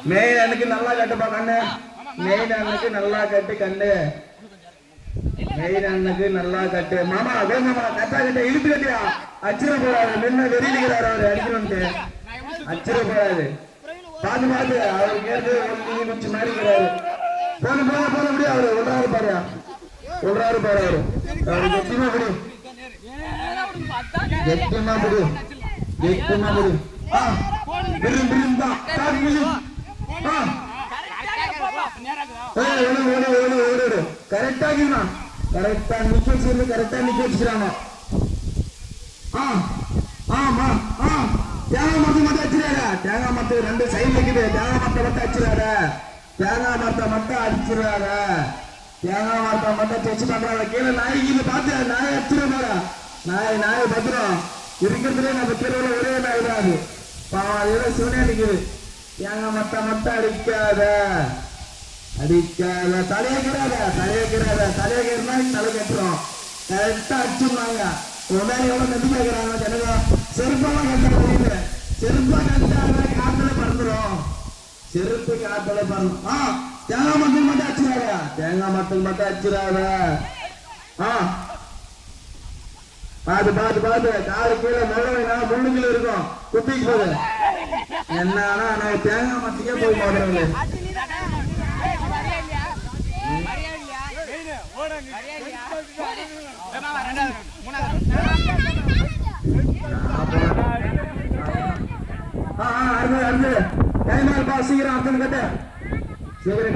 Main அண்ணுக்கு நல்லா கட்டுப்பா கண்ணு. Main அண்ணுக்கு நல்லா கட்டு கண்ணு. மெயின் அண்ணுக்கு நல்லா கட்டு மாமா. வேணுமா கட்டா கட்ட இழுத்து கட்டியா அச்சிர போறாரு. நின்று வெளியிடுகிறாரு அவரு அடிக்கணும்ட்டு. அச்சிர போறாரு. பாத்து பாத்து அவர் கேட்டு ஒரு குச்சி மாதிரி இருக்கிறாரு. போன போன போன முடியும் அவரு ஒன்றாரு பாரு. ஒன்றாரு பாரு அவரு. அவரு கெட்டிமா பிடி. கெட்டிமா பிடி. கெட்டிமா பிடி. விரும் விரும் தான் ஸ்டார்ட் பண்ணி. கரெக்டா இருக்கணும். கரெக்டா நிக்க வச்சிருந்து கரெக்டா நிக்க வச்சுக்கிறாங்க. ஆமா தேங்காய் மரத்தை மட்டும் அடிச்சிடாத. தேங்காய் மரத்தை ரெண்டு சைடு இருக்குது. தேங்காய் மரத்தை மட்டும் அடிச்சிடாத. தேங்காய் மரத்தை மட்டும் அடிச்சிடாத. தேங்காய் மரத்தை மட்டும் வச்சு பண்றாங்க. கீழே நாய்க்கு பார்த்து நாயை அடிச்சிட போற. நாய் பத்திரம் இருக்கிறதுலே நம்ம தெருவில் ஒரே நாய் தான் அது. பாவம் சிவனே நிக்குது. தேங்காய் மரத்தை மட்டும் அடிக்காத. அடிக்காத. தலையக்கிறாத. தலையக்கிறனா தலை கட்டுறோம். கரெக்டா அடிச்சுருவாங்க. உடனே எவ்வளவு நம்பி கேட்கிறாங்க ஜனங்க. செருப்பெல்லாம் கட்டாத. செருப்பா கட்டாத காத்துல பறந்துடும். செருப்பு காத்துல பறந்துடும். தேங்காய் மரத்துக்கு மட்டும் அடிச்சிடாத. தேங்காய் மரத்துக்கு மட்டும் அடிச்சிடாத. பாத்து காலு கீழே முள்ளவைனா முள்ளுக்குள்ள இருக்கும். குத்திக்கு போகுது. என்னன்னா நான் தேங்காய் மரத்துக்கே போய் மாடுறேன். அருமை டைம் சீக்கிரம் அர்த்தம் கட்ட சீக்கிரம்.